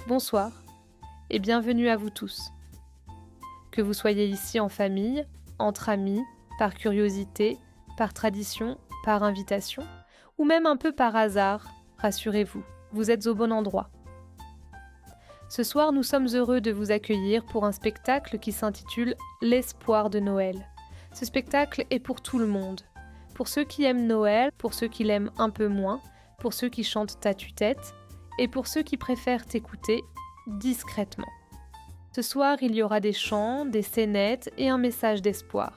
Bonsoir et bienvenue à vous tous. Que vous soyez ici en famille, entre amis, par curiosité, par tradition, par invitation, ou même un peu par hasard, rassurez-vous, vous êtes au bon endroit. Ce soir, nous sommes heureux de vous accueillir pour un spectacle qui s'intitule « L'espoir de Noël ». Ce spectacle est pour tout le monde. Pour ceux qui aiment Noël, pour ceux qui l'aiment un peu moins, pour ceux qui chantent à tue-tête, et pour ceux qui préfèrent écouter discrètement. Ce soir, il y aura des chants, des scénettes et un message d'espoir.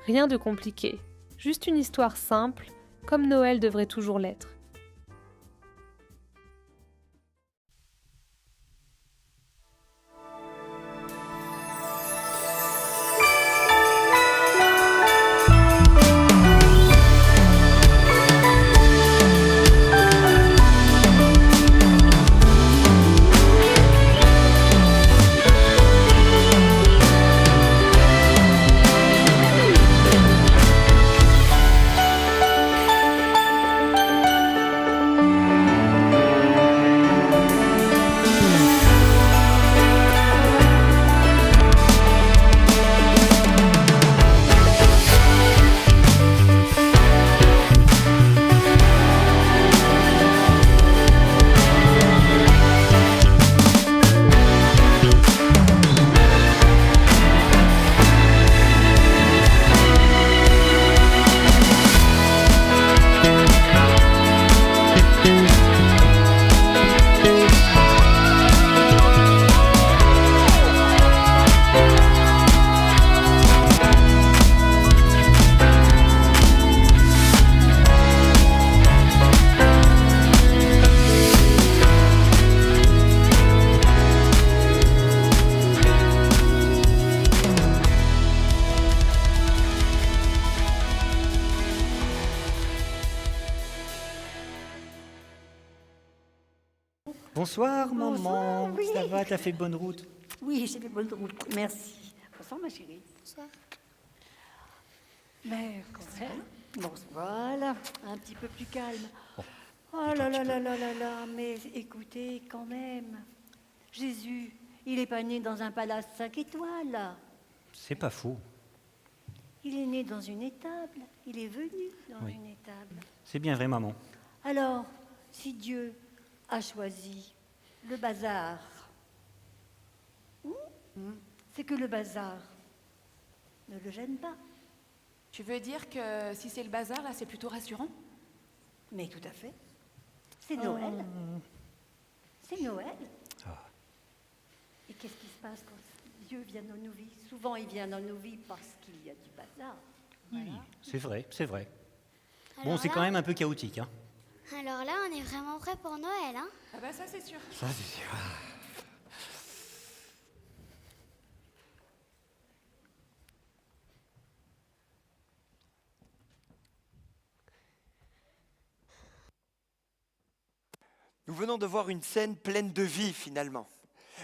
Rien de compliqué, juste une histoire simple, comme Noël devrait toujours l'être. Bonsoir maman, Bonsoir, oui. Ça va, t'as fait bonne route? Oui, j'ai fait bonne route, merci. Bonsoir ma chérie. Bonsoir. Mais quand même, bon, voilà, un petit peu plus calme. Oh là là là là là là, mais écoutez quand même, Jésus, il n'est pas né dans un palace 5 étoiles. C'est pas faux, Il est né dans une étable, il est venu dans Oui. une étable. c'est bien vrai maman. Alors, si Dieu a choisi le bazar, c'est que le bazar ne le gêne pas. Tu veux dire que si c'est le bazar, là, c'est plutôt rassurant? Mais tout à fait. C'est Noël. C'est Noël. Ah. Et qu'est-ce qui se passe quand Dieu vient dans nos vies? Souvent, il vient dans nos vies parce qu'il y a du bazar. Oui, c'est vrai, c'est vrai. Bon, Alors c'est là- quand même un peu chaotique, hein. Alors là, on est vraiment prêt pour Noël, hein? Ah bah ça, c'est sûr. Ça, c'est sûr. Nous venons de voir une scène pleine de vie finalement.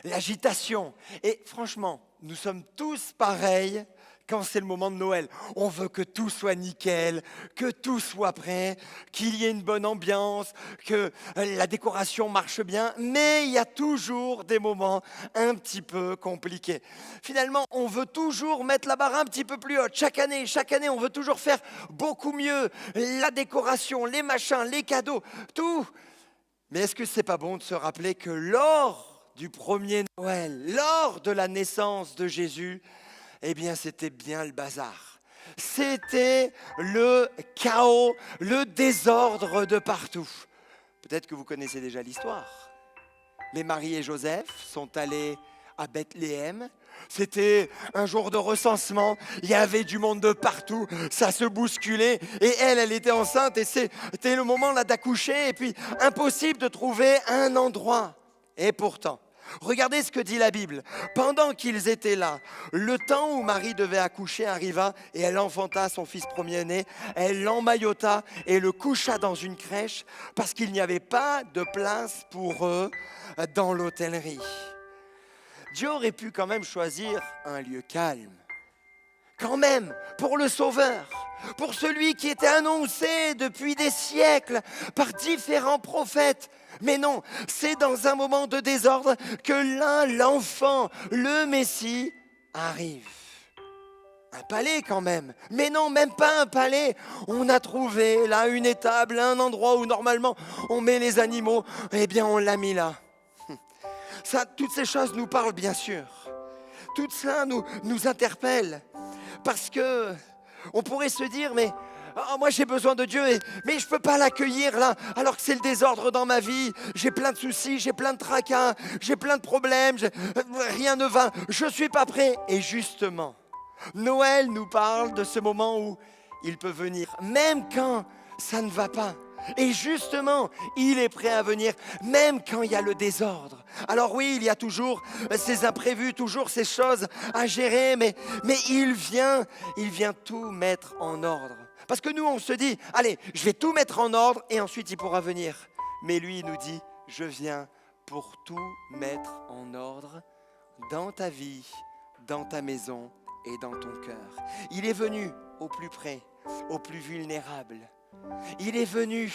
L'agitation. Et franchement, nous sommes tous pareils quand c'est le moment de Noël. On veut que tout soit nickel, que tout soit prêt, qu'il y ait une bonne ambiance, que la décoration marche bien. Mais il y a toujours des moments un petit peu compliqués. Finalement, on veut toujours mettre la barre un petit peu plus haute. Chaque année, on veut toujours faire beaucoup mieux. La décoration, les machins, les cadeaux, tout. Mais est-ce que c'est pas bon de se rappeler que lors du premier Noël, lors de la naissance de Jésus, eh bien c'était bien le bazar. C'était le chaos, le désordre de partout. Peut-être que vous connaissez déjà l'histoire. Mais Marie et Joseph sont allés à Bethléem. C'était un jour de recensement, il y avait du monde de partout, ça se bousculait et elle était enceinte et c'était le moment là d'accoucher et puis impossible de trouver un endroit. Et pourtant, regardez ce que dit la Bible. Pendant qu'ils étaient là, le temps où Marie devait accoucher arriva et elle enfanta son fils premier-né, elle l'emmaillota et le coucha dans une crèche parce qu'il n'y avait pas de place pour eux dans l'hôtellerie. Dieu aurait pu quand même choisir un lieu calme, quand même pour le Sauveur, pour celui qui était annoncé depuis des siècles par différents prophètes. Mais non, c'est dans un moment de désordre que l'enfant, le Messie, arrive. Un palais quand même. Mais non, même pas un palais. On a trouvé là une étable, un endroit où normalement on met les animaux. Eh bien, on l'a mis là. Ça, toutes ces choses nous parlent bien sûr. Tout cela nous interpelle. Parce que on pourrait se dire, mais moi j'ai besoin de Dieu, mais je ne peux pas l'accueillir là, alors que c'est le désordre dans ma vie. J'ai plein de soucis, j'ai plein de tracas, j'ai plein de problèmes, rien ne va, je ne suis pas prêt. Et justement, Noël nous parle de ce moment où il peut venir, même quand ça ne va pas. Et justement, il est prêt à venir, même quand il y a le désordre. Alors oui, il y a toujours ces imprévus, toujours ces choses à gérer, mais il vient tout mettre en ordre. Parce que nous, on se dit, allez, je vais tout mettre en ordre et ensuite il pourra venir. Mais lui, il nous dit, je viens pour tout mettre en ordre dans ta vie, dans ta maison et dans ton cœur. Il est venu au plus près, au plus vulnérable. Il est venu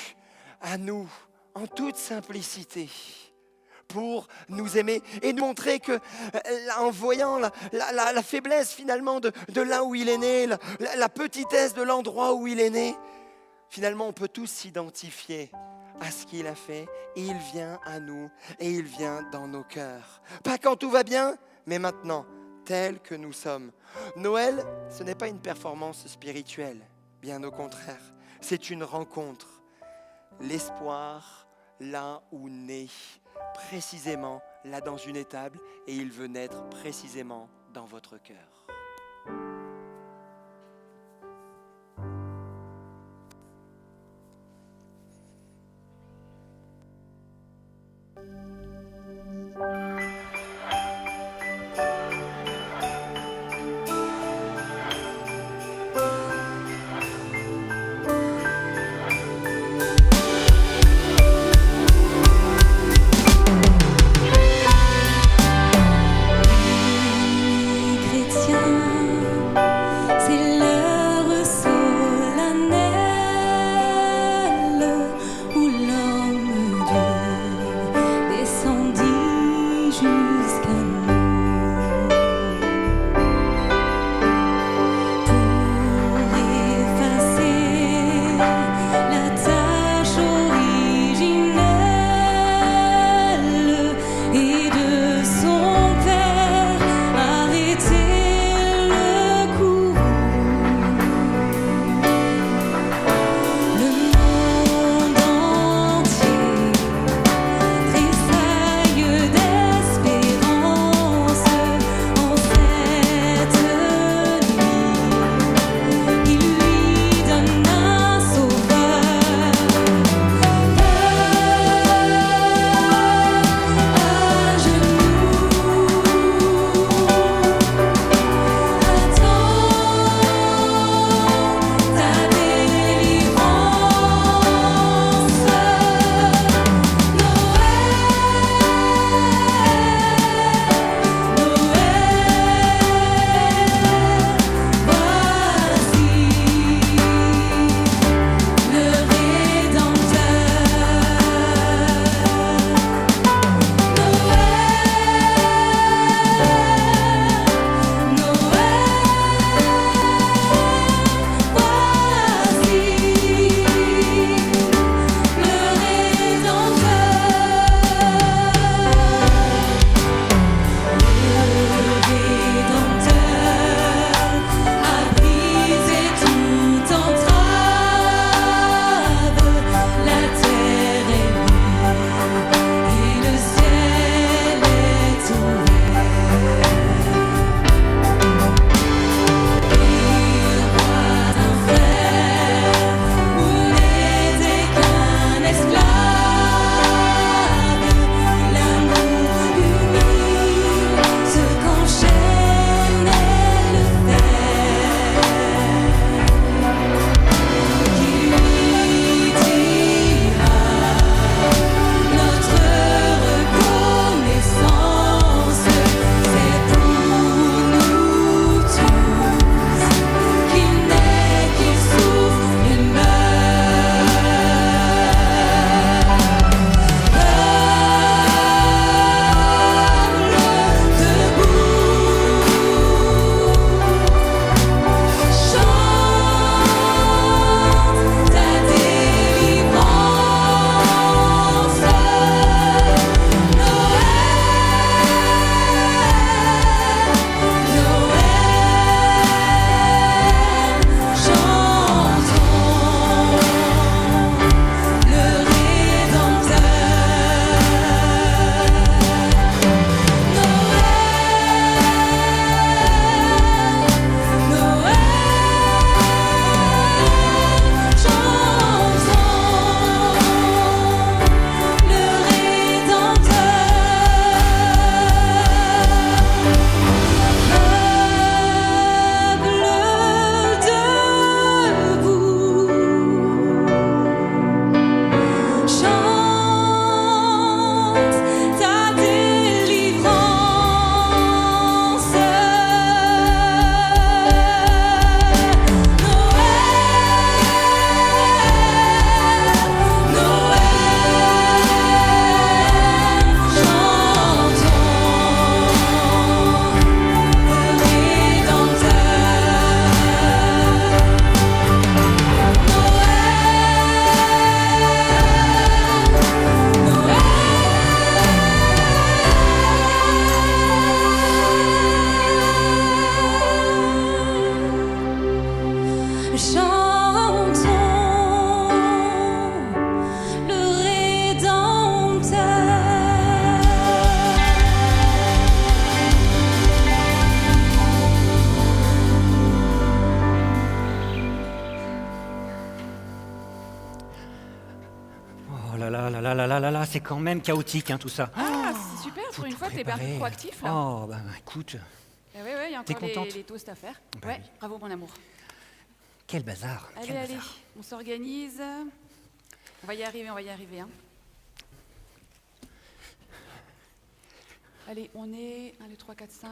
à nous en toute simplicité pour nous aimer et nous montrer que, en voyant la faiblesse finalement de là où il est né, la petitesse de l'endroit où il est né, finalement on peut tous s'identifier à ce qu'il a fait et il vient à nous et il vient dans nos cœurs. Pas quand tout va bien, mais maintenant, tels que nous sommes. Noël, ce n'est pas une performance spirituelle, bien au contraire. C'est une rencontre, l'espoir là où naît, précisément là dans une étable, et il veut naître précisément dans votre cœur. Chrétien. là là là là là là là là, c'est quand même chaotique, hein, tout ça. Ah, c'est super, Faut pour une tout fois, t'es bien préparer. proactif, là. Oh, bah écoute, Eh ouais, il y a T'es encore contente les toasts à faire. Bah Ouais, oui. bravo, mon amour. quel bazar. Allez, quel allez, bazar. on s'organise. On va y arriver, hein. Allez, on est 1, 2, 3, 4, 5.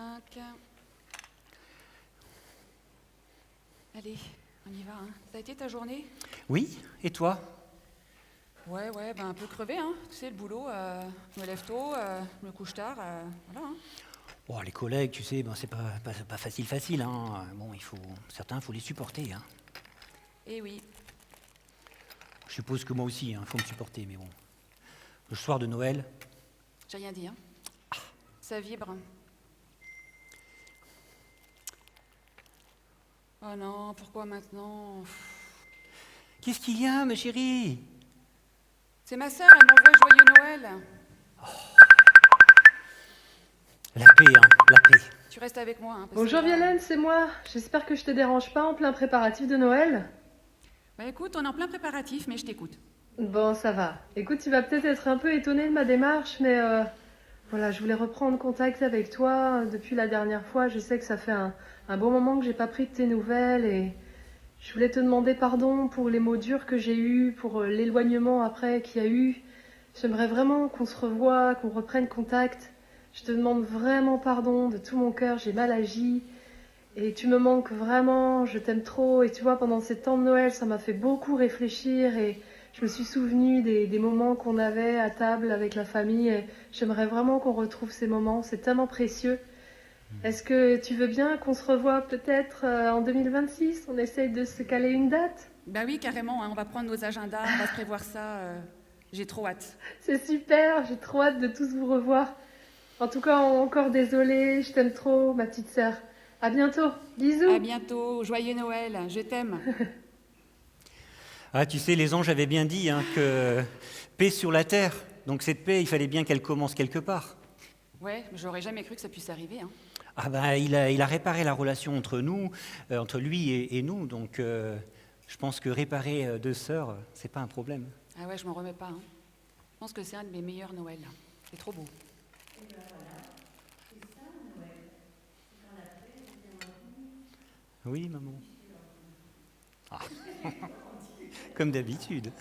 Allez, on y va, hein. Ça a été ta journée? Oui, et toi? Ouais, ben un peu crevé, hein. Tu sais, le boulot, je me lève tôt, je me couche tard, voilà, hein. Oh, les collègues, tu sais, ben, c'est pas facile, hein. Bon, certains, faut les supporter, hein. Eh oui, Je suppose que moi aussi, il faut me supporter, mais bon. Le soir de Noël, j'ai rien dit, hein. Ça vibre. Oh non, pourquoi maintenant? qu'est-ce qu'il y a, ma chérie? C'est ma sœur, elle m'envoie joyeux Noël. La paix, hein, la paix. Tu restes avec moi, hein. Parce Bonjour que là- Violaine, c'est moi. J'espère que je te dérange pas en plein préparatif de Noël. Bah écoute, on est en plein préparatif, mais je t'écoute. Bon, ça va. Écoute, tu vas peut-être être un peu étonné de ma démarche, mais voilà, je voulais reprendre contact avec toi depuis la dernière fois. Je sais que ça fait un bon moment que j'ai pas pris de tes nouvelles et je voulais te demander pardon pour les mots durs que j'ai eus, pour l'éloignement après qu'il y a eu. J'aimerais vraiment qu'on se revoie, qu'on reprenne contact. Je te demande vraiment pardon de tout mon cœur, j'ai mal agi. Et tu me manques vraiment, je t'aime trop. Et tu vois, pendant ces temps de Noël, ça m'a fait beaucoup réfléchir et je me suis souvenue des moments qu'on avait à table avec la famille. Et j'aimerais vraiment qu'on retrouve ces moments, c'est tellement précieux. Est-ce que tu veux bien qu'on se revoie peut-être en 2026? On essaye de se caler une date? Bah oui, carrément, hein, on va prendre nos agendas, on va se prévoir ça. J'ai trop hâte. C'est super, j'ai trop hâte de tous vous revoir. En tout cas, encore désolée, je t'aime trop, ma petite sœur. À bientôt, bisous. À bientôt, joyeux Noël, je t'aime. Ah, tu sais, les anges avaient bien dit que paix sur la terre. Donc cette paix, il fallait bien qu'elle commence quelque part. Ouais, mais j'aurais jamais cru que ça puisse arriver, hein. Ah ben, il a réparé la relation entre nous, entre lui et nous. Donc je pense que réparer deux sœurs, c'est pas un problème. Ah ouais, je m'en remets pas, hein. Je pense que c'est un de mes meilleurs Noëls. C'est trop beau. Oui, maman. Ah. Comme d'habitude.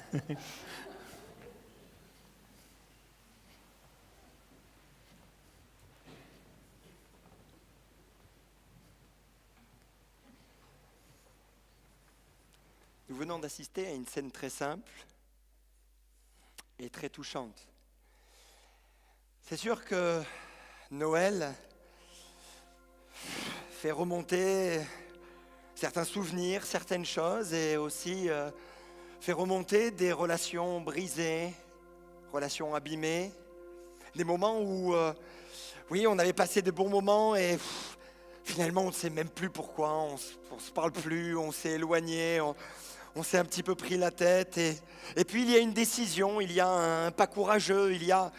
Nous venons d'assister à une scène très simple et très touchante. C'est sûr que Noël fait remonter certains souvenirs, certaines choses et aussi fait remonter des relations brisées, relations abîmées, des moments où, oui, on avait passé de bons moments et finalement on ne sait même plus pourquoi, on ne se parle plus, on s'est éloigné, on s'est un petit peu pris la tête et puis il y a une décision, il y a un pas courageux, il y a,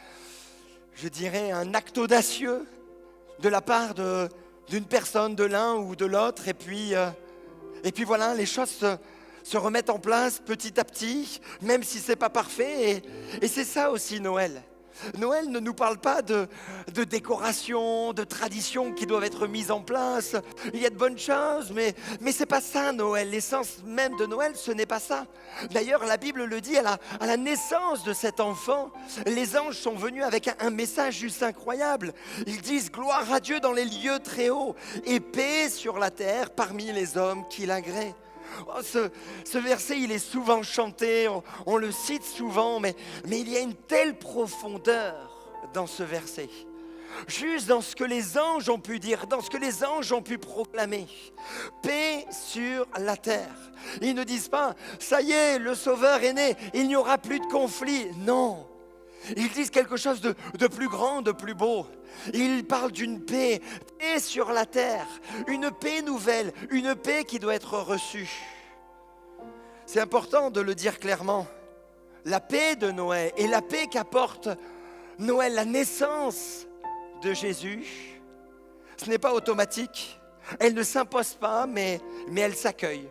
je dirais, un acte audacieux de la part d'une personne, de l'un ou de l'autre. Et puis voilà, les choses se remettent en place petit à petit, même si ce n'est pas parfait. Et c'est ça aussi Noël. Noël ne nous parle pas de décoration, de traditions qui doivent être mises en place. Il y a de bonnes choses, mais ce n'est pas ça Noël. L'essence même de Noël, ce n'est pas ça. D'ailleurs, la Bible le dit, à la naissance de cet enfant, les anges sont venus avec un message juste incroyable. Ils disent « Gloire à Dieu dans les lieux très hauts et paix sur la terre parmi les hommes qui l'agréent ». Oh, ce verset, il est souvent chanté, on le cite souvent, mais il y a une telle profondeur dans ce verset. Juste dans ce que les anges ont pu dire, dans ce que les anges ont pu proclamer. Paix sur la terre. Ils ne disent pas, ça y est, le Sauveur est né, il n'y aura plus de conflit. Non. Ils disent quelque chose de plus grand, de plus beau. Ils parlent d'une paix, paix sur la terre, une paix nouvelle, une paix qui doit être reçue. C'est important de le dire clairement. La paix de Noël et la paix qu'apporte Noël, la naissance de Jésus, ce n'est pas automatique. Elle ne s'impose pas, mais elle s'accueille.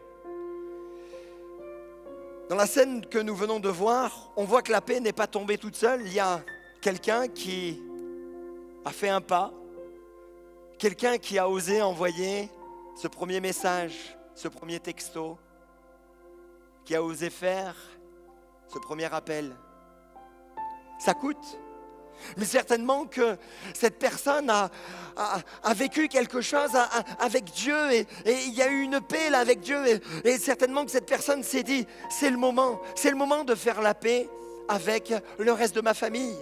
Dans la scène que nous venons de voir, on voit que la paix n'est pas tombée toute seule. Il y a quelqu'un qui a fait un pas, quelqu'un qui a osé envoyer ce premier message, ce premier texto, qui a osé faire ce premier appel. Ça coûte, mais certainement que cette personne a vécu quelque chose avec Dieu et il y a eu une paix là avec Dieu et certainement que cette personne s'est dit, c'est le moment de faire la paix avec le reste de ma famille.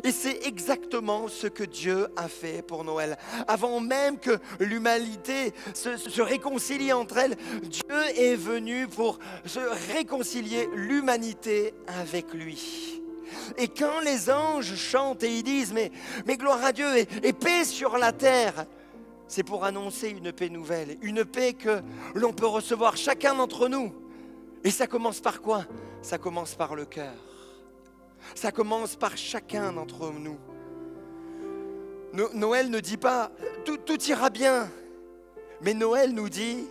Et c'est exactement ce que Dieu a fait pour Noël. Avant même que l'humanité se réconcilie entre elles, Dieu est venu pour se réconcilier l'humanité avec lui. Et quand les anges chantent et ils disent mais gloire à Dieu et paix sur la terre, c'est pour annoncer une paix nouvelle, une paix que l'on peut recevoir chacun d'entre nous. Et ça commence par quoi? Ça commence par le cœur. Ça commence par chacun d'entre nous. Noël ne dit pas tout ira bien, mais Noël nous dit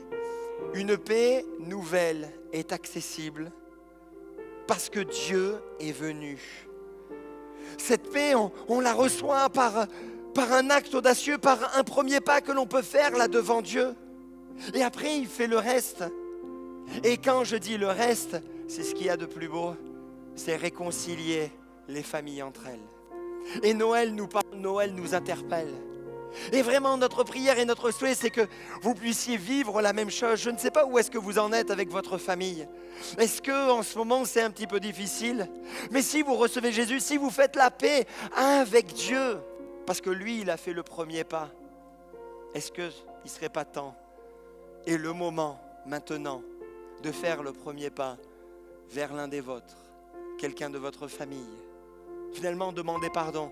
une paix nouvelle est accessible parce que Dieu est venu. Cette paix, on la reçoit par un acte audacieux, par un premier pas que l'on peut faire là devant Dieu. Et après, il fait le reste. Et quand je dis le reste, c'est ce qu'il y a de plus beau. C'est réconcilier les familles entre elles. Et Noël nous parle, Noël nous interpelle. Et vraiment, notre prière et notre souhait, c'est que vous puissiez vivre la même chose. Je ne sais pas où est-ce que vous en êtes avec votre famille. Est-ce qu'en ce moment, c'est un petit peu difficile? Mais si vous recevez Jésus, si vous faites la paix avec Dieu, parce que lui, il a fait le premier pas, est-ce qu'il ne serait pas temps, et le moment maintenant, de faire le premier pas vers l'un des vôtres, quelqu'un de votre famille, finalement demander pardon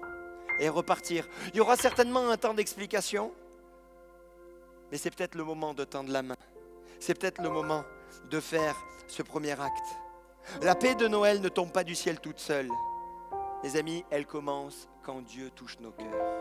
et repartir. Il y aura certainement un temps d'explication, mais c'est peut-être le moment de tendre la main. C'est peut-être le moment de faire ce premier acte. La paix de Noël ne tombe pas du ciel toute seule. Les amis, elle commence quand Dieu touche nos cœurs.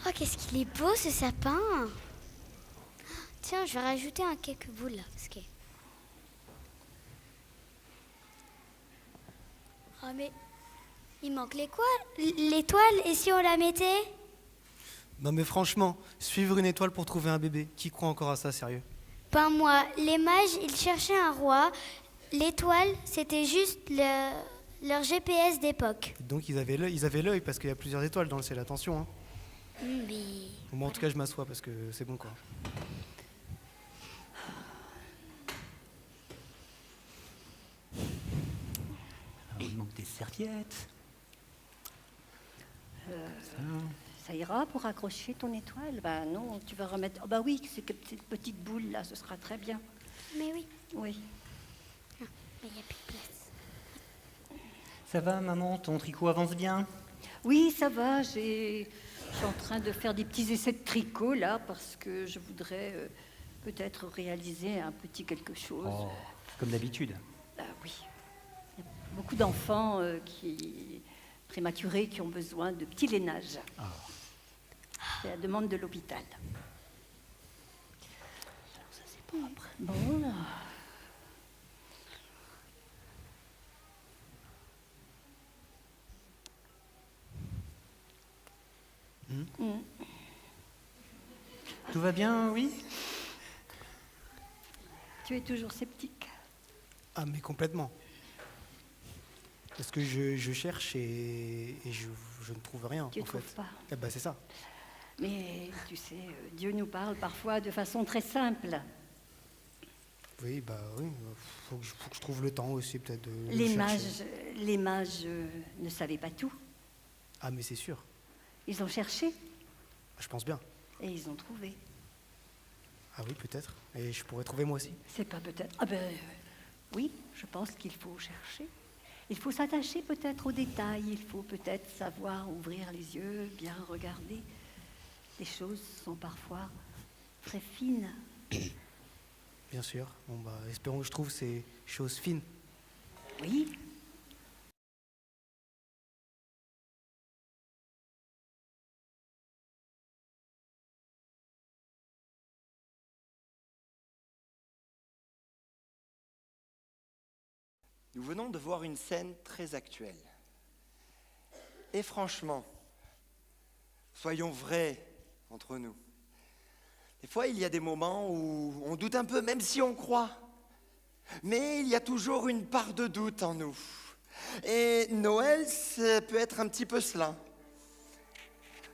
Oh, qu'est-ce qu'il est beau ce sapin. Tiens, je vais rajouter quelques boules là. Parce que... Oh, mais il manque l'étoile. Et si on la mettait? Non mais franchement, suivre une étoile pour trouver un bébé, qui croit encore à ça, sérieux? Ben moi, les mages, ils cherchaient un roi. L'étoile, c'était juste leur GPS d'époque. Donc ils avaient l'œil parce qu'il y a plusieurs étoiles dans le ciel, attention. Hein. Mais... Bon, en tout cas, je m'assois parce que c'est bon quoi. Alors, il manque des serviettes. Ça ira pour accrocher ton étoile? Ben non, tu vas remettre... Oh, bah oui, cette petite boule là, ce sera très bien. Mais oui, Oui. mais il n'y a plus de place. Ça va, maman? Ton tricot avance bien? Oui, ça va. Je suis en train de faire des petits essais de tricot là parce que je voudrais peut-être réaliser un petit quelque chose. Oh, comme d'habitude. Oui. Il y a beaucoup d'enfants prématurés qui ont besoin de petits lainages. Oh. C'est la demande de l'hôpital. Ça, c'est propre. Bon, là. Tout va bien, oui? Tu es toujours sceptique? Ah mais complètement. Parce que je cherche et je ne trouve rien Tu ne en trouves fait. pas. Eh ben, c'est ça. Mais tu sais, Dieu nous parle parfois de façon très simple. Oui, bah oui. Faut que je trouve le temps aussi peut-être de le Les chercher. mages ne savaient pas tout. Ah mais c'est sûr. Ils ont cherché Je pense bien. et ils ont trouvé. Ah oui, peut-être. Et je pourrais trouver moi aussi. C'est pas peut-être. Ah ben oui, je pense qu'il faut chercher. Il faut s'attacher peut-être aux détails. Il faut peut-être savoir ouvrir les yeux, bien regarder. Les choses sont parfois très fines. Bien sûr. Bon bah espérons que je trouve ces choses fines. Oui. Nous venons de voir une scène très actuelle. Et franchement, soyons vrais entre nous. Des fois, il y a des moments où on doute un peu, même si on croit. Mais il y a toujours une part de doute en nous. Et Noël, ça peut être un petit peu cela.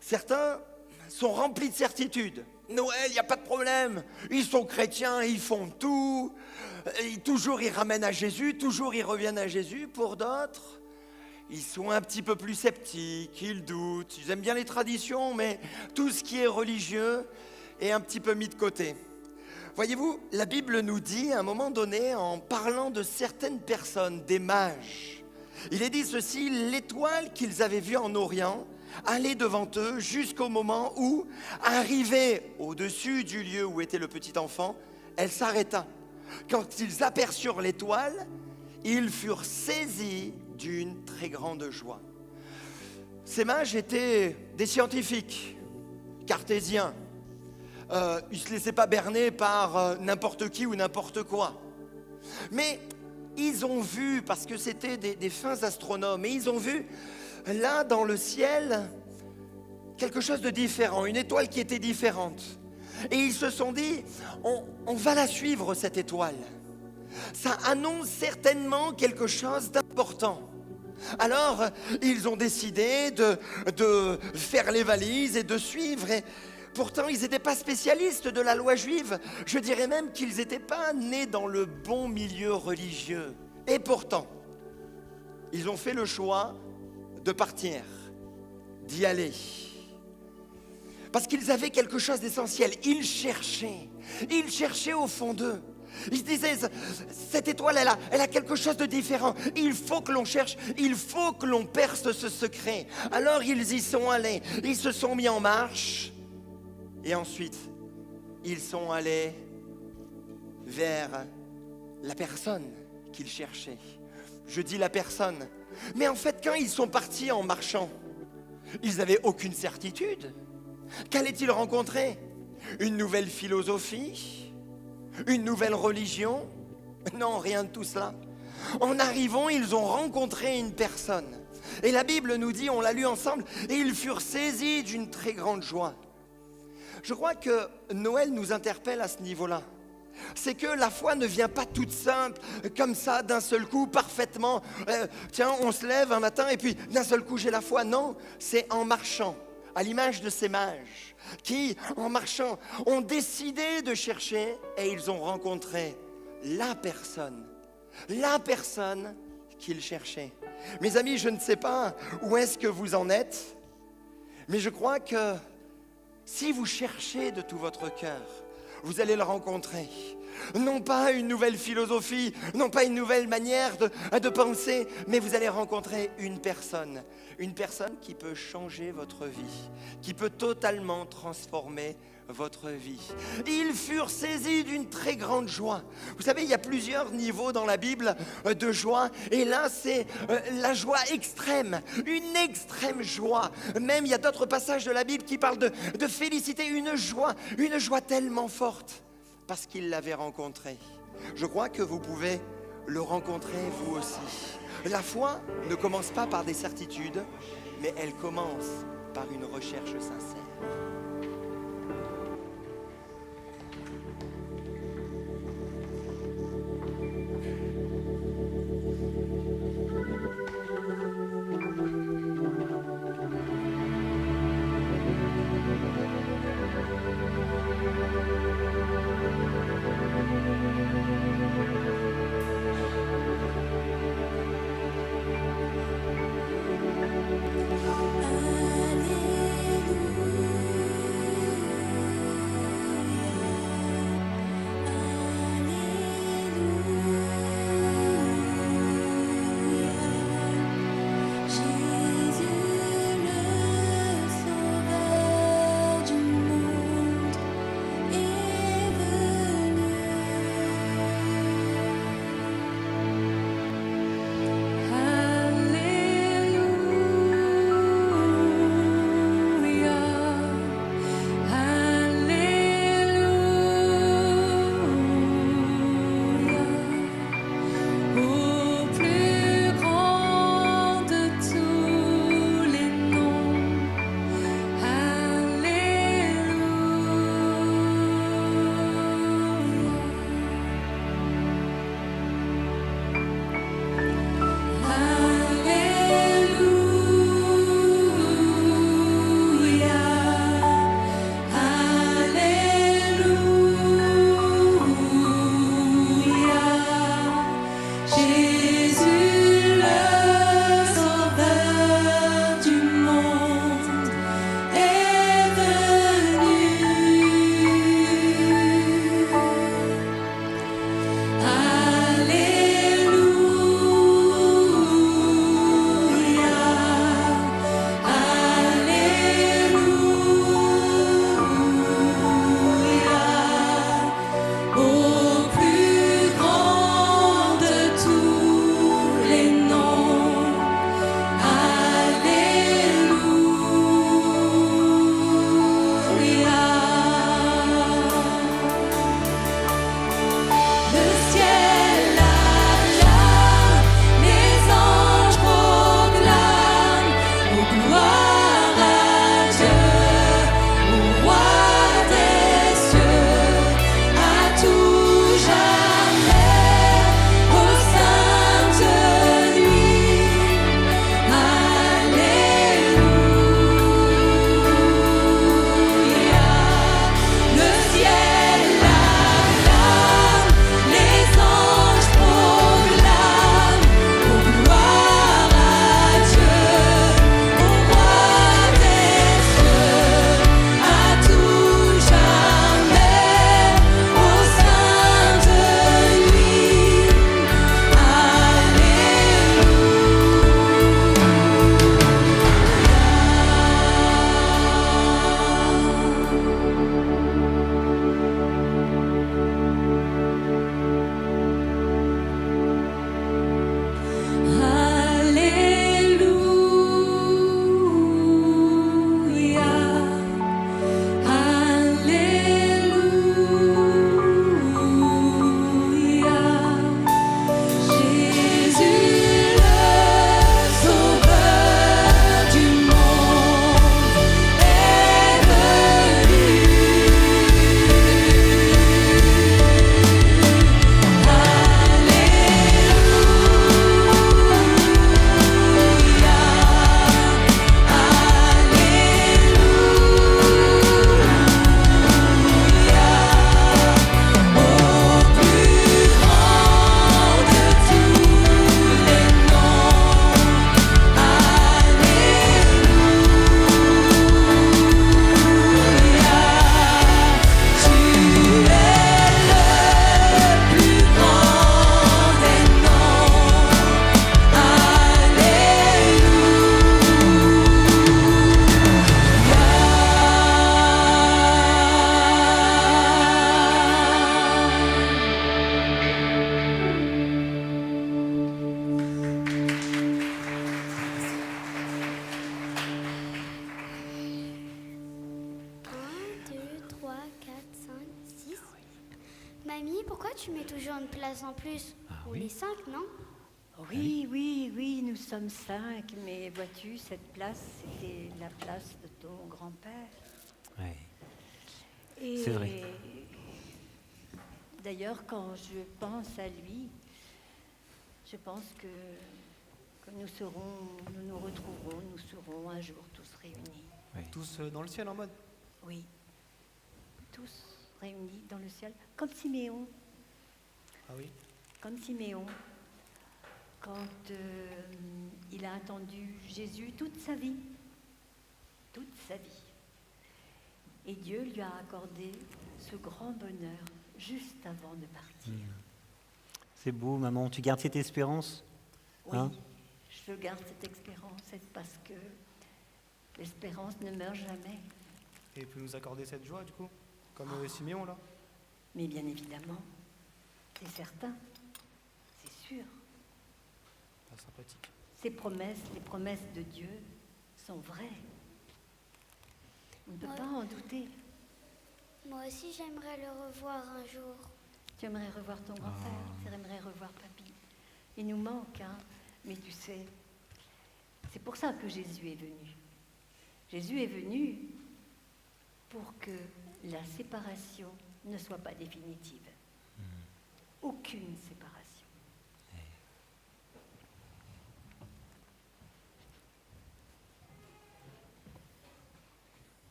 Certains sont remplis de certitudes. Noël, il n'y a pas de problème. Ils sont chrétiens, ils font tout. Toujours ils ramènent à Jésus, toujours ils reviennent à Jésus. Pour d'autres, ils sont un petit peu plus sceptiques, ils doutent. Ils aiment bien les traditions, mais tout ce qui est religieux est un petit peu mis de côté. Voyez-vous, la Bible nous dit à un moment donné, en parlant de certaines personnes, des mages, il est dit ceci: l'étoile qu'ils avaient vue en Orient allait devant eux jusqu'au moment où, arrivée au-dessus du lieu où était le petit enfant, elle s'arrêta. Quand ils aperçurent l'étoile, ils furent saisis d'une très grande joie. Ces mages étaient des scientifiques, cartésiens. Ils ne se laissaient pas berner par n'importe qui ou n'importe quoi. Mais ils ont vu, parce que c'était des fins astronomes, et ils ont vu là dans le ciel quelque chose de différent, une étoile qui était différente. Et ils se sont dit, on va la suivre cette étoile. Ça annonce certainement quelque chose d'important. Alors, ils ont décidé de faire les valises et de suivre. Et pourtant, ils n'étaient pas spécialistes de la loi juive. Je dirais même qu'ils n'étaient pas nés dans le bon milieu religieux. Et pourtant, ils ont fait le choix de partir, d'y aller. Parce qu'ils avaient quelque chose d'essentiel. Ils cherchaient au fond d'eux. Ils disaient, cette étoile, elle a quelque chose de différent. Il faut que l'on cherche, il faut que l'on perce ce secret. Alors ils y sont allés, ils se sont mis en marche. Et ensuite, ils sont allés vers la personne qu'ils cherchaient. Je dis la personne. Mais en fait, quand ils sont partis en marchant, ils n'avaient aucune certitude. Qu'allait-il rencontrer? Une nouvelle philosophie? Une nouvelle religion? Non, rien de tout cela. En arrivant, ils ont rencontré une personne. Et la Bible nous dit, on l'a lu ensemble, et ils furent saisis d'une très grande joie. Je crois que Noël nous interpelle à ce niveau-là. C'est que la foi ne vient pas toute simple, comme ça, d'un seul coup, parfaitement. Tiens, on se lève un matin et puis d'un seul coup j'ai la foi. Non, c'est en marchant, à l'image de ces mages, qui, en marchant, ont décidé de chercher et ils ont rencontré la personne qu'ils cherchaient. Mes amis, je ne sais pas où est-ce que vous en êtes, mais je crois que si vous cherchez de tout votre cœur, vous allez le rencontrer. Non pas une nouvelle philosophie, non pas une nouvelle manière de penser, mais vous allez rencontrer une personne qui peut changer votre vie, qui peut totalement transformer votre vie. Ils furent saisis d'une très grande joie. Vous savez, il y a plusieurs niveaux dans la Bible de joie, et là c'est la joie extrême, une extrême joie. Même il y a d'autres passages de la Bible qui parlent de féliciter, une joie tellement forte, parce qu'ils l'avaient rencontré. Je crois que vous pouvez le rencontrer vous aussi. La foi ne commence pas par des certitudes, mais elle commence par une recherche sincère. Alléluia. Mamie, pourquoi tu mets toujours une place en plus? Ou les 5, non? Oui, oui, oui, nous sommes 5, mais vois-tu, cette place, c'était la place de ton grand-père. Ouais. Et C'est vrai. d'ailleurs, quand je pense à lui, je pense que nous nous retrouverons, nous serons un jour tous réunis. Tous dans le ciel en mode. Oui, tous réunis dans le ciel, comme Siméon. Ah oui. Comme Siméon, quand il a attendu Jésus toute sa vie. Toute sa vie. Et Dieu lui a accordé ce grand bonheur juste avant de partir. C'est beau, maman. Tu gardes cette espérance? Oui, Hein? je garde cette espérance parce que l'espérance ne meurt jamais. Et il peut nous accorder cette joie, du coup, comme Siméon, là. Mais bien évidemment, c'est certain, c'est sûr. Ah, sympathique. Ces promesses, les promesses de Dieu sont vraies. On ne peut Ouais. pas en douter. Moi aussi, j'aimerais le revoir un jour. Tu aimerais revoir ton grand-père, tu aimerais revoir papy. Il nous manque, hein, mais tu sais, c'est pour ça que Jésus est venu. Jésus est venu pour que la séparation ne soit pas définitive. Aucune séparation.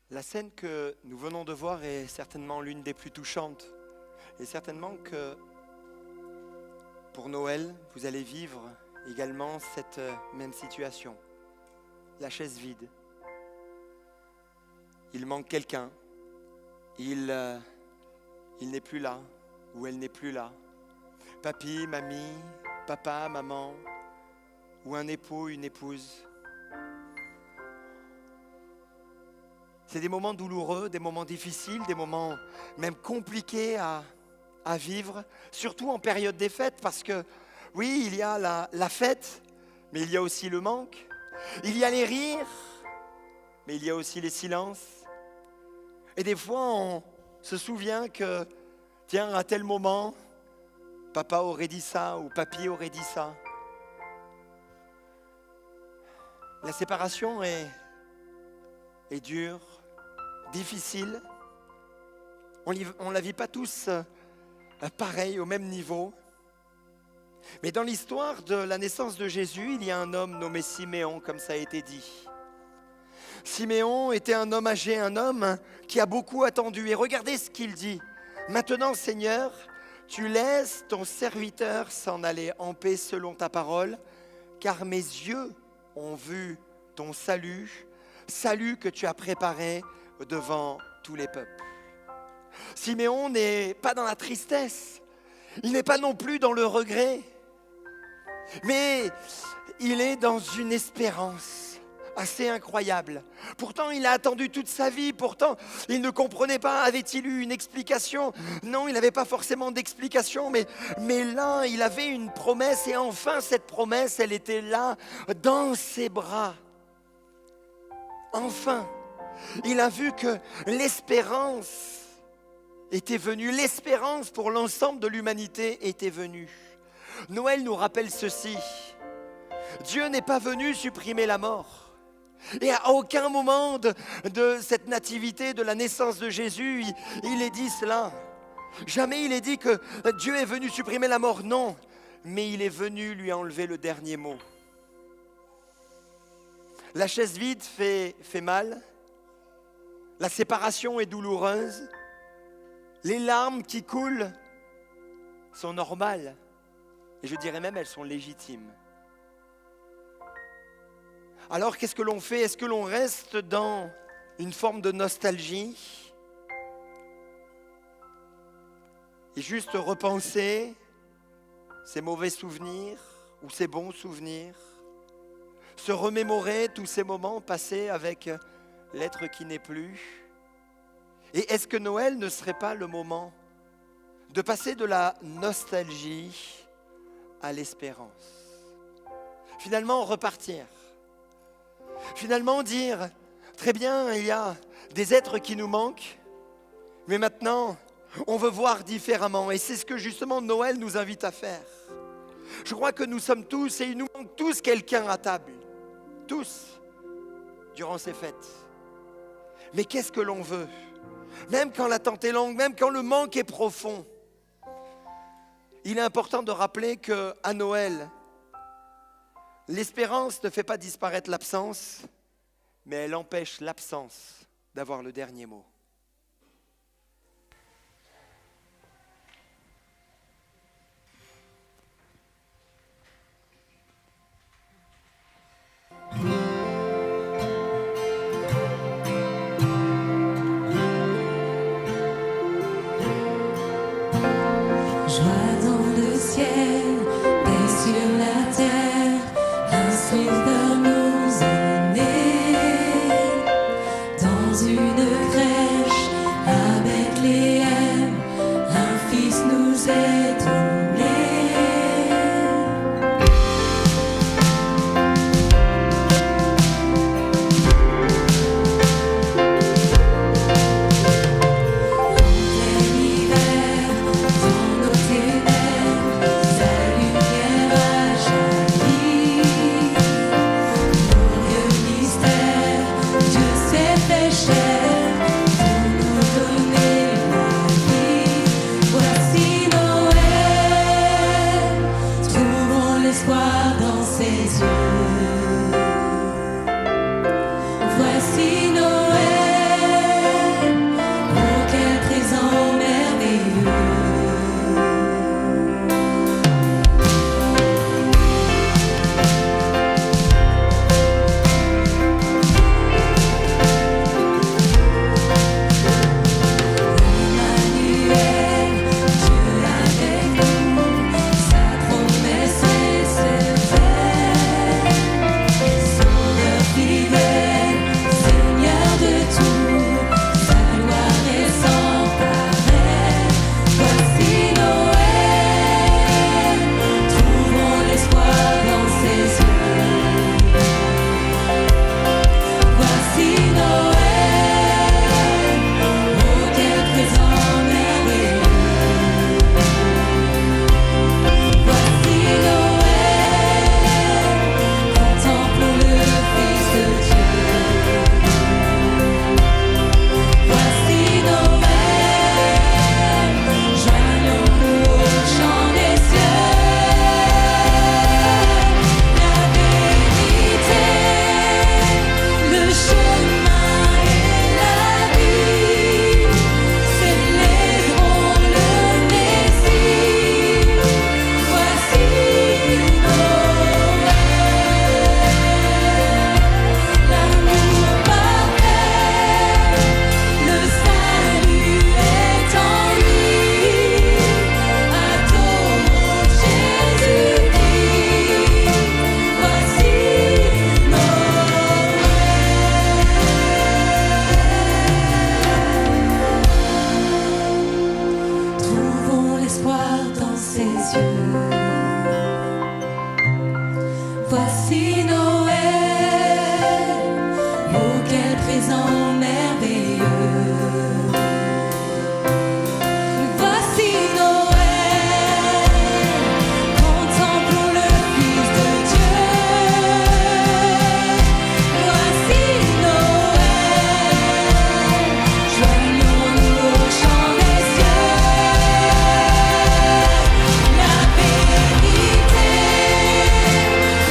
La scène que nous venons de voir est certainement l'une des plus touchantes. Et certainement que pour Noël, vous allez vivre également cette même situation. La chaise vide. Il manque quelqu'un. Il n'est plus là, ou elle n'est plus là. Papy, mamie, papa, maman, ou un époux, une épouse. C'est des moments douloureux, des moments difficiles, des moments même compliqués à vivre, surtout en période des fêtes, parce que oui, il y a la fête, mais il y a aussi le manque. Il y a les rires, mais il y a aussi les silences. Et des fois, on se souvient que, tiens, à tel moment, papa aurait dit ça ou papy aurait dit ça. La séparation est dure, difficile. On ne la vit pas tous pareil, au même niveau. Mais dans l'histoire de la naissance de Jésus, il y a un homme nommé Siméon, comme ça a été dit. Siméon était un homme âgé, un homme qui a beaucoup attendu. Et regardez ce qu'il dit. Maintenant, Seigneur, tu laisses ton serviteur s'en aller en paix selon ta parole, car mes yeux ont vu ton salut, salut que tu as préparé devant tous les peuples. Siméon n'est pas dans la tristesse, il n'est pas non plus dans le regret, mais il est dans une espérance assez incroyable. Pourtant, il a attendu toute sa vie, pourtant, il ne comprenait pas, avait-il eu une explication? Non, il n'avait pas forcément d'explication, mais là, il avait une promesse, et enfin, cette promesse, elle était là, dans ses bras. Enfin, il a vu que l'espérance était venue, l'espérance pour l'ensemble de l'humanité était venue. Noël nous rappelle ceci, Dieu n'est pas venu supprimer la mort. Et à aucun moment de cette nativité, de la naissance de Jésus, il est dit cela. Jamais il est dit que Dieu est venu supprimer la mort, non, mais il est venu lui enlever le dernier mot. La chaise vide fait mal, la séparation est douloureuse, les larmes qui coulent sont normales, et je dirais même elles sont légitimes. Alors qu'est-ce que l'on fait? Est-ce que l'on reste dans une forme de nostalgie et juste repenser ces mauvais souvenirs ou ces bons souvenirs, se remémorer tous ces moments passés avec l'être qui n'est plus? Et est-ce que Noël ne serait pas le moment de passer de la nostalgie à l'espérance? Finalement, repartir Finalement dire, très bien, il y a des êtres qui nous manquent, mais maintenant, on veut voir différemment. Et c'est ce que justement Noël nous invite à faire. Je crois que nous sommes tous, et il nous manque tous quelqu'un à table. Tous, durant ces fêtes. Mais qu'est-ce que l'on veut? Même quand l'attente est longue, même quand le manque est profond. Il est important de rappeler qu'à Noël, l'espérance ne fait pas disparaître l'absence, mais elle empêche l'absence d'avoir le dernier mot. Joie dans le ciel, paix sur la terre, un sauveur nous est né. Dans une crèche à Bethléem, un fils nous est donné.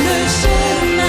Le chemin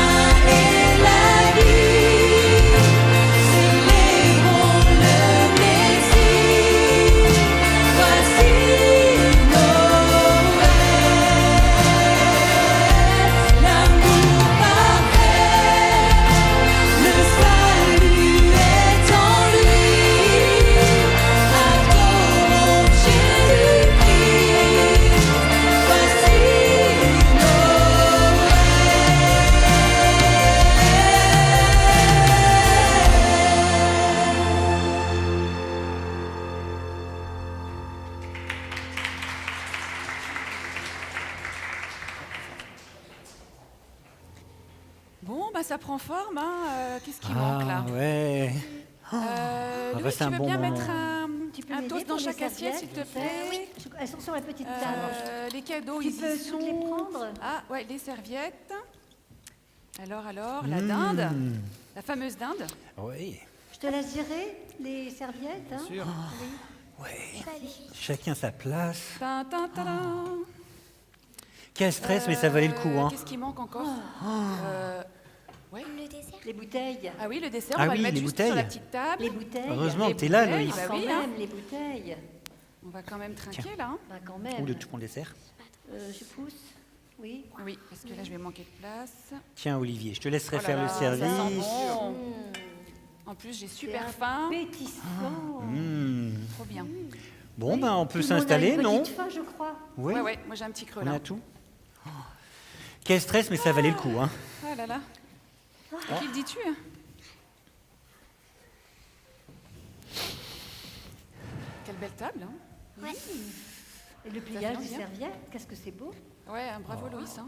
Bon, bah ça prend forme, hein. Qu'est-ce qui manque là Ouais. Louis, c'est un tu veux bon bien moment. mettre Tu peux un m'aider toast pour dans les chaque assiette, serviettes, s'il te vite fait plaît? Oui, elles sont sur la petite table. Les cadeaux, Tu ils peux y toutes les sont. prendre. Ah, ouais, les serviettes. Alors, la dinde, la fameuse dinde. Oui. Je te laisse gérer les serviettes. Hein. Sûr. Ouais. Chacun sa place. Tin, tin, tin, tin. Quel stress, mais ça valait le coup. Hein. Qu'est-ce qui manque encore Ouais. Le dessert. Les bouteilles. Ah oui, le dessert, Ah on va oui, le mettre les juste bouteilles. sur la petite table. Les bouteilles. Heureusement Les que t'es là, bouteilles, Loïs. bah Quand oui, même, les bouteilles. On va quand même trinquer là. hein. Bah, quand même. Ou tu prends le dessert. Je pousse. Oui. Oui, parce que là, je vais manquer de place. Tiens, Olivier, je te laisserai Oh là faire là, le ça service. sent bon. En plus, j'ai super C'est faim. appétissant. Mmh. Trop bien. Bon, Oui, ben, on peut tout le monde a s'installer, une non petite faim, je crois. Oui. Ouais, ouais, moi j'ai un petit creux On là. a tout. Quel stress, mais ça valait le coup. Hein. Ah là là. À qui le dis-tu hein? Quelle belle table. Hein. Et le pliage fait des bien. serviettes, qu'est-ce que c'est beau. Ouais, bravo Loïs. Hein.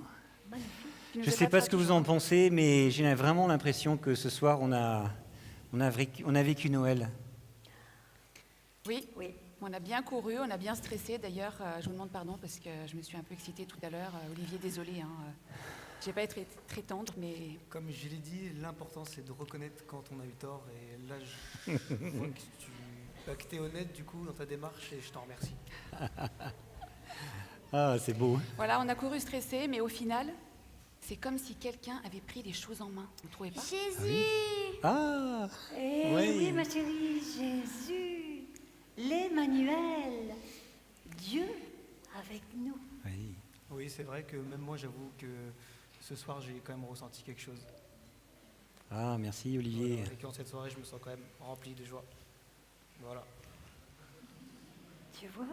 Magnifique. Tu nous Je ne sais pas épateras ce que vous toujours. en pensez, mais j'ai vraiment l'impression que ce soir, on a vécu Noël. Oui, Oui. on a bien couru, on a bien stressé. D'ailleurs, je vous demande pardon parce que je me suis un peu excitée tout à l'heure. Olivier, désolé. Hein. J'ai pas été très tendre, mais Comme je l'ai dit, l'important c'est de reconnaître quand on a eu tort. Et là, je vois que tu es honnête du coup dans ta démarche et je t'en remercie. Ah, c'est beau. voilà, on a couru stressé, mais au final, c'est comme si quelqu'un avait pris les choses en main. Vous ne trouvez pas? Jésus. Ah, Eh Oui. oui, ma chérie, Jésus, l'Emmanuel, Dieu avec nous. oui. Oui, c'est vrai que même moi j'avoue que ce soir j'ai quand même ressenti quelque chose. Ah, merci Olivier. Voilà. Et qu'en cette soirée je me sens quand même rempli de joie. Voilà. Tu vois,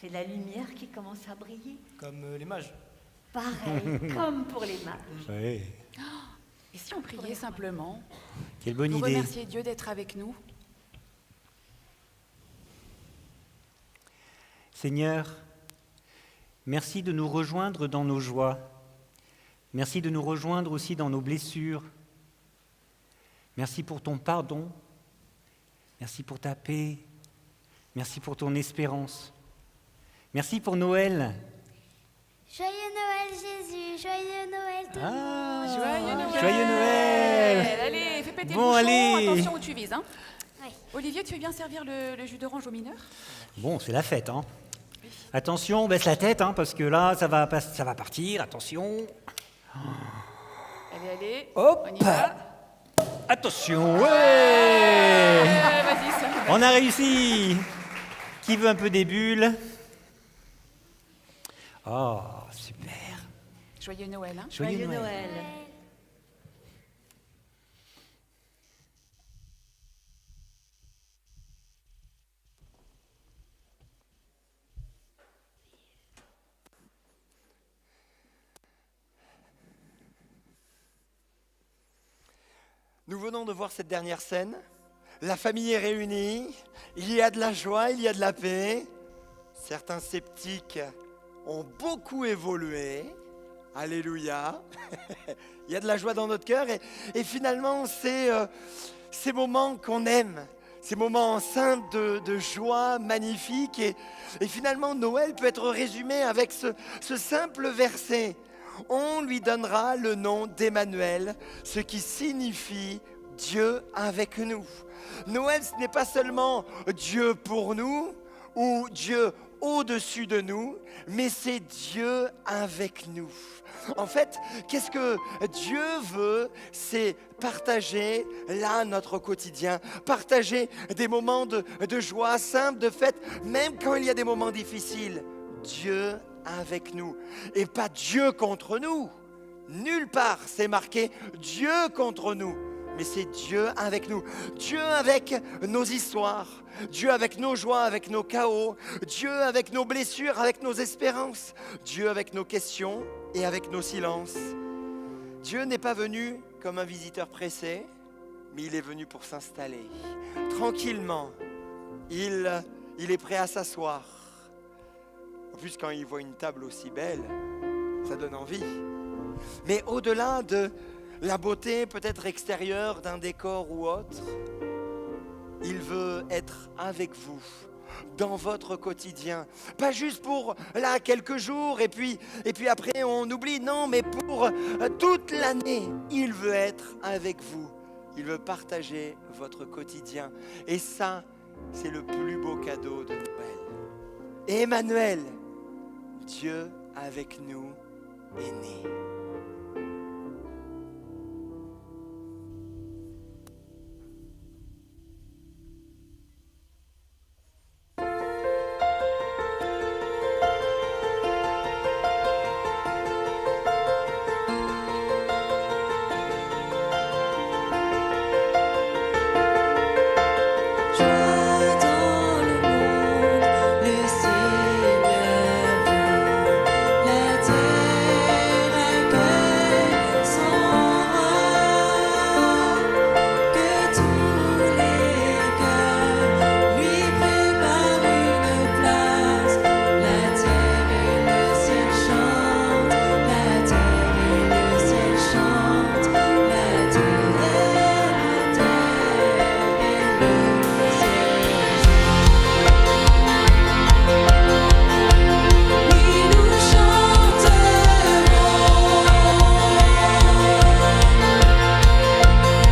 c'est la lumière qui commence à briller. Comme les mages. Pareil, comme pour les mages. Oui. Et si on priait simplement, Quelle bonne pour idée. remercier Dieu d'être avec nous? Seigneur, merci de nous rejoindre dans nos joies. Merci de nous rejoindre aussi dans nos blessures. Merci pour ton pardon. Merci pour ta paix. Merci pour ton espérance. Merci pour Noël. Joyeux Noël Jésus, joyeux Noël tout le monde. Joyeux Noël! Joyeux Noël! Allez, fais péter Bon, le bouchon, allez. attention où tu vises. Hein. Oui. Olivier, tu veux bien servir le jus d'orange aux mineurs? Bon, c'est la fête, hein. Attention, on baisse la tête, hein, parce que là, ça va partir. Attention. Allez, Hop. on y va. Attention, ouais. Vas-y, ça. On a réussi. Qui veut un peu des bulles? Oh, super. Joyeux Noël. Hein. Joyeux Noël. Nous venons de voir cette dernière scène. La famille est réunie. Il y a de la joie, il y a de la paix. Certains sceptiques ont beaucoup évolué. Alléluia. Il y a de la joie dans notre cœur. Et finalement, c'est ces moments qu'on aime. Ces moments simples de joie magnifique. Et finalement, Noël peut être résumé avec ce simple verset. On lui donnera le nom d'Emmanuel, ce qui signifie Dieu avec nous. Noël, ce n'est pas seulement Dieu pour nous ou Dieu au-dessus de nous, mais c'est Dieu avec nous. En fait, qu'est-ce que Dieu veut? C'est partager là notre quotidien, partager des moments de joie simple, de fête, même quand il y a des moments difficiles. Dieu avec nous et pas Dieu contre nous. Nulle part c'est marqué Dieu contre nous, mais c'est Dieu avec nous. Dieu avec nos histoires, Dieu avec nos joies, avec nos chaos, Dieu avec nos blessures, avec nos espérances, Dieu avec nos questions et avec nos silences. Dieu n'est pas venu comme un visiteur pressé, mais il est venu pour s'installer tranquillement. Il est prêt à s'asseoir. En plus, quand il voit une table aussi belle, ça donne envie. Mais au-delà de la beauté peut-être extérieure d'un décor ou autre. Il veut être avec vous, dans votre quotidien. Pas juste pour là quelques jours et puis après on oublie. Non, mais pour toute l'année, il veut être avec vous. Il veut partager votre quotidien. Et ça, c'est le plus beau cadeau de Noël. Et Emmanuel, Dieu avec nous, est né. Dans le monde, le Seigneur vient, la terre accueille son roi, que tous les cœurs lui préparent une place. La terre et le ciel chantent, la terre et le ciel chantent, la terre et le ciel. Oui, nous chanterons,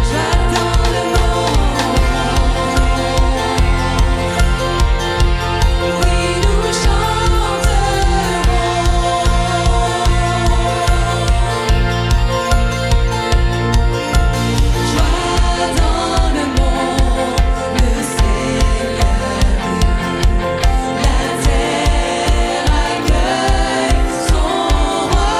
joie dans le monde. Oui, nous chanterons, joie dans le monde. Le Seigneur vient, la terre accueille son roi,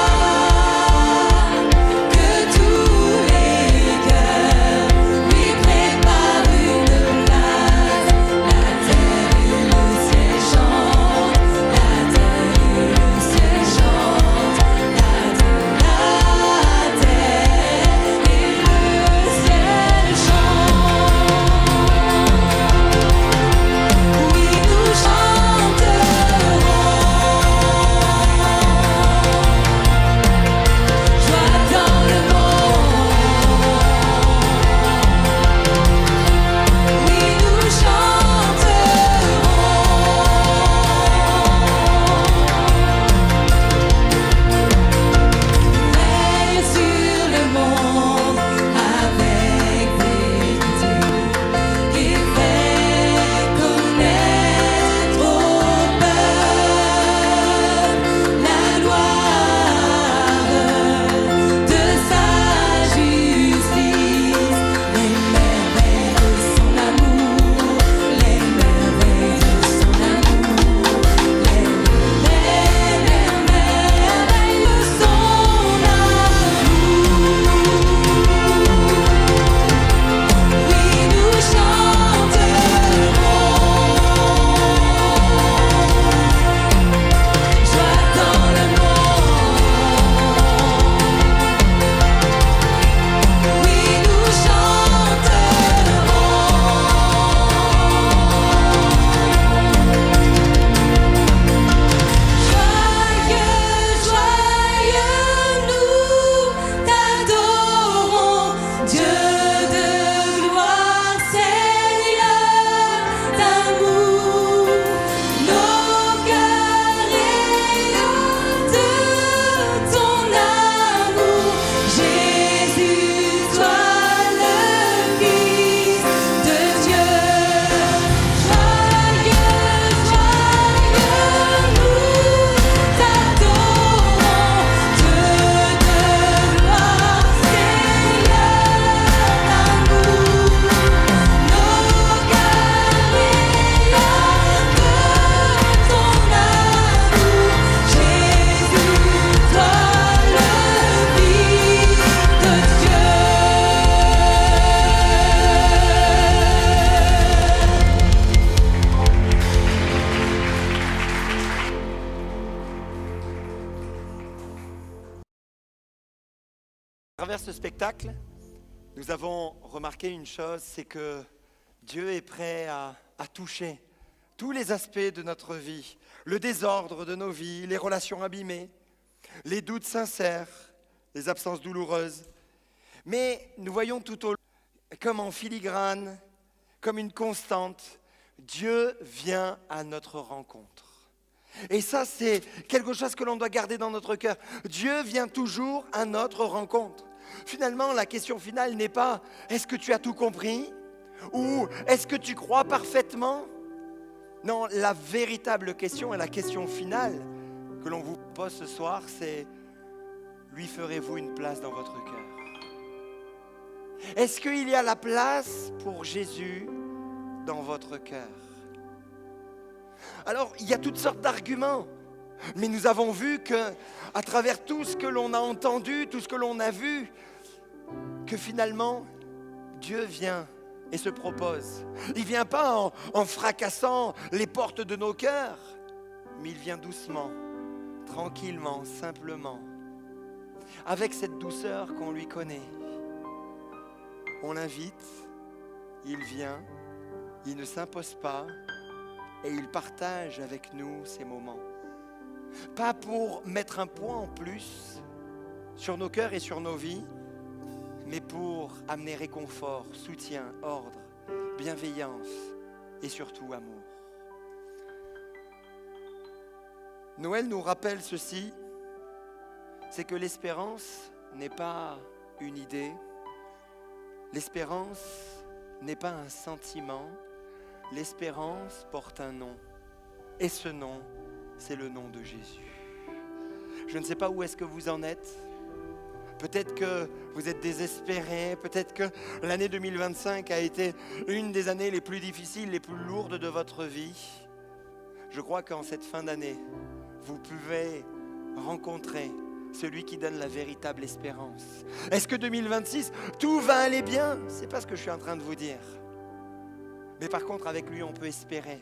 que tous les cœurs lui préparent une place. La terre et le ciel chantent, la terre et le ciel chantent, la terre et le ciel chantent. Oui, nous chanterons, joie dans le monde. Oui, nous chanterons, veille sur le monde avec vérité et fais connaître au peuple la gloire de sa justice, les merveilles de son amour, les merveilles de son amour, les merveilles de son amour. Oui, nous chanterons, joie dans le monde. Oui, nous chanterons, joyeux, joyeux, nous t'adorons, Dieu de gloire, Seigneur d'amour. Nos cœurs rayonnent de ton amour, Jésus, toi le Fils de Dieu. Joyeux, joyeux, nous t'adorons, Dieu de gloire, Seigneur d'amour. Nos cœurs rayonnent de ton amour, Jésus, toi le Fils de Dieu. À travers ce spectacle, nous avons remarqué une chose, c'est que Dieu est prêt à toucher tous les aspects de notre vie, le désordre de nos vies, les relations abîmées, les doutes sincères, les absences douloureuses, Mais nous voyons tout au long, comme en filigrane, comme une constante, Dieu vient à notre rencontre. Et ça, c'est quelque chose que l'on doit garder dans notre cœur. Dieu vient toujours à notre rencontre. Finalement, la question finale n'est pas « est-ce que tu as tout compris ?» ou « est-ce que tu crois parfaitement ?» Non, la véritable question et la question finale que l'on vous pose ce soir, c'est « lui ferez-vous une place dans votre cœur ?» Est-ce qu'il y a la place pour Jésus dans votre cœur? Alors, il y a toutes sortes d'arguments, mais nous avons vu que, à travers tout ce que l'on a entendu, tout ce que l'on a vu, que finalement, Dieu vient et se propose. Il ne vient pas en fracassant les portes de nos cœurs, mais il vient doucement, tranquillement, simplement, avec cette douceur qu'on lui connaît. On l'invite, il vient, il ne s'impose pas et il partage avec nous ces moments. Pas pour mettre un point en plus sur nos cœurs et sur nos vies, mais pour amener réconfort, soutien, ordre, bienveillance et surtout amour. Noël nous rappelle ceci, c'est que l'espérance n'est pas une idée, l'espérance n'est pas un sentiment, l'espérance porte un nom. Et ce nom, c'est le nom de Jésus. Je ne sais pas où est-ce que vous en êtes. Peut-être que vous êtes désespérés, peut-être que l'année 2025 a été une des années les plus difficiles, les plus lourdes de votre vie. Je crois qu'en cette fin d'année, vous pouvez rencontrer celui qui donne la véritable espérance. Est-ce que 2026, tout va aller bien? C'est pas ce que je suis en train de vous dire. Mais par contre, avec lui, on peut espérer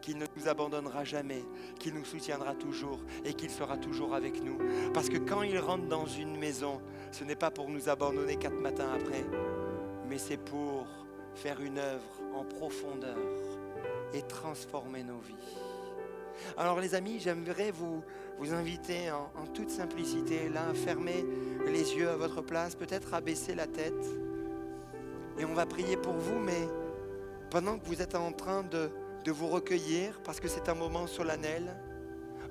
qu'il ne nous abandonnera jamais, qu'il nous soutiendra toujours et qu'il sera toujours avec nous. Parce que quand il rentre dans une maison, ce n'est pas pour nous abandonner 4 matins après, mais c'est pour faire une œuvre en profondeur et transformer nos vies. Alors les amis, j'aimerais vous inviter en toute simplicité, là, à fermer les yeux à votre place, peut-être à baisser la tête. Et on va prier pour vous, mais pendant que vous êtes en train de vous recueillir, parce que c'est un moment solennel,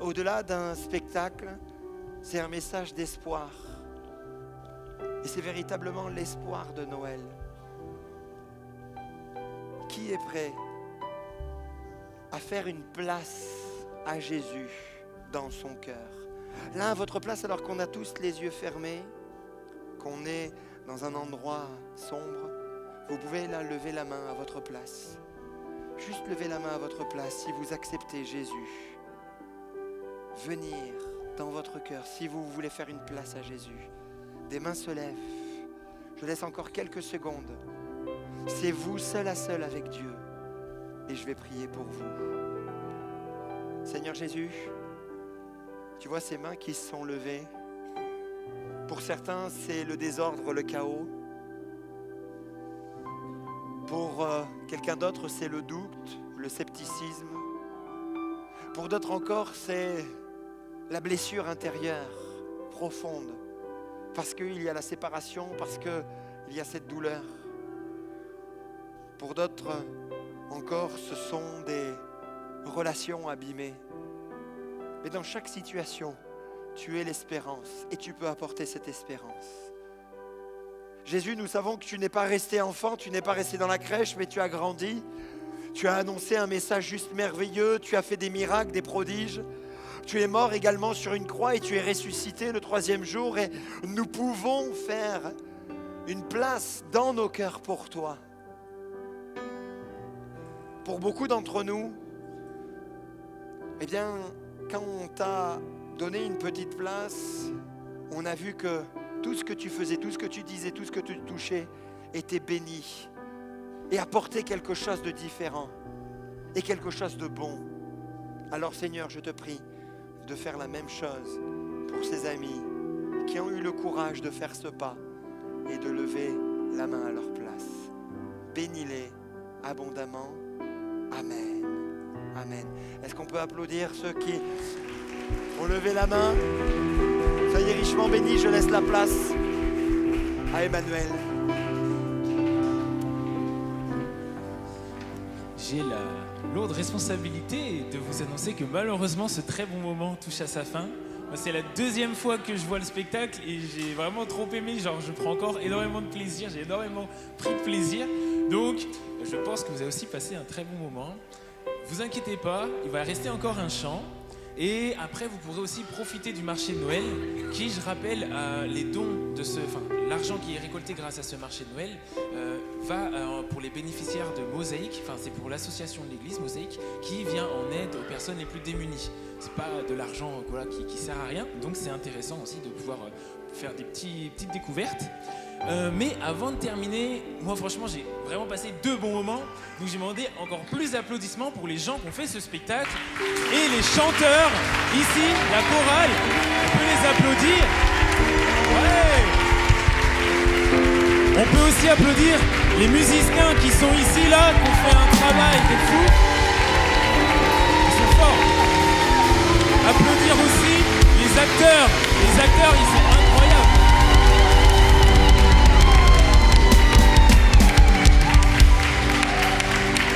au-delà d'un spectacle, c'est un message d'espoir. Et c'est véritablement l'espoir de Noël. Qui est prêt à faire une place à Jésus dans son cœur? Là, à votre place, alors qu'on a tous les yeux fermés, qu'on est dans un endroit sombre, vous pouvez là lever la main à votre place. Juste lever la main à votre place si vous acceptez Jésus. Venir dans votre cœur si vous voulez faire une place à Jésus. Des mains se lèvent. Je laisse encore quelques secondes. C'est vous seul à seul avec Dieu. Et je vais prier pour vous. Seigneur Jésus, tu vois ces mains qui se sont levées. Pour certains, c'est le désordre, le chaos. Pour quelqu'un d'autre, c'est le doute, le scepticisme. Pour d'autres encore, c'est la blessure intérieure, profonde. Parce qu'il y a la séparation, parce qu'il y a cette douleur. Pour d'autres encore, ce sont des relations abîmées. Mais dans chaque situation, tu es l'espérance et tu peux apporter cette espérance. Jésus, nous savons que tu n'es pas resté enfant, tu n'es pas resté dans la crèche, mais tu as grandi. Tu as annoncé un message juste merveilleux, tu as fait des miracles, des prodiges. Tu es mort également sur une croix et tu es ressuscité le 3e jour. Et nous pouvons faire une place dans nos cœurs pour toi. Pour beaucoup d'entre nous, eh bien, quand on t'a donné une petite place, on a vu que tout ce que tu faisais, tout ce que tu disais, tout ce que tu touchais était béni et apportait quelque chose de différent et quelque chose de bon. Alors Seigneur, je te prie de faire la même chose pour ces amis qui ont eu le courage de faire ce pas et de lever la main à leur place. Bénis-les abondamment. Amen. Amen. Est-ce qu'on peut applaudir ceux qui ont levé la main? Soyez richement bénis, je laisse la place à Emmanuel. J'ai la lourde responsabilité de vous annoncer que malheureusement ce très bon moment touche à sa fin. Moi, c'est la deuxième fois que je vois le spectacle et j'ai vraiment trop aimé, genre je prends encore énormément de plaisir, j'ai énormément pris de plaisir. Donc je pense que vous avez aussi passé un très bon moment. Vous inquiétez pas, il va rester encore un chant. Et après, vous pourrez aussi profiter du marché de Noël, qui, je rappelle, les dons de l'argent qui est récolté grâce à ce marché de Noël va pour les bénéficiaires de Mosaïque, c'est pour l'association de l'église Mosaïque, qui vient en aide aux personnes les plus démunies. C'est pas de l'argent qui sert à rien, donc c'est intéressant aussi de pouvoir faire des petites découvertes. Mais avant de terminer, moi franchement j'ai vraiment passé 2 bons moments, donc j'ai demandé encore plus d'applaudissements pour les gens qui ont fait ce spectacle et les chanteurs ici, la chorale, on peut les applaudir. Ouais. On peut aussi applaudir les musiciens qui sont ici là, qui ont fait un travail de fou. Ils sont forts. Applaudir aussi les acteurs ils sont incroyables.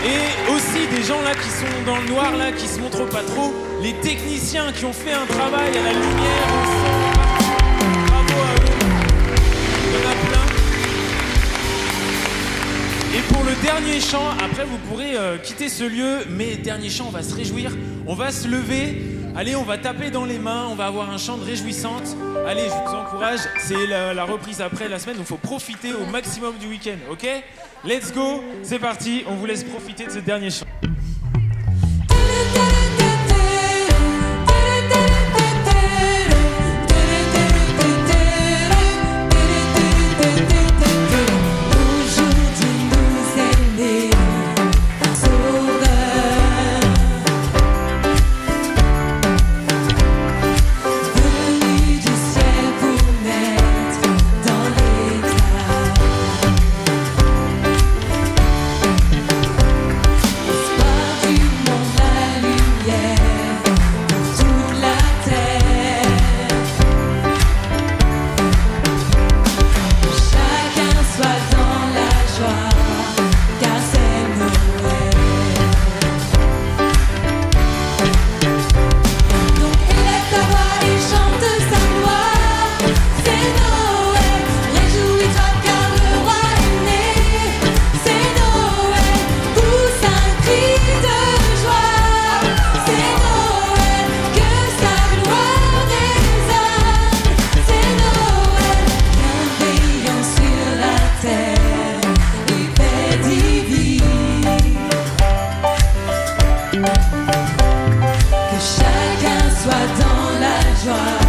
Et aussi des gens là qui sont dans le noir là, qui se montrent pas trop, les techniciens qui ont fait un travail à la lumière, au son, bravo à eux, il y en a plein. Et pour le dernier chant, après vous pourrez quitter ce lieu, mais dernier chant, on va se réjouir, on va se lever, allez on va taper dans les mains, on va avoir un chant de réjouissante. Allez, je vous encourage, c'est la reprise après la semaine, donc il faut profiter au maximum du week-end, ok ? Let's go, c'est parti, on vous laisse profiter de ce dernier chant. Que chacun soit dans la joie.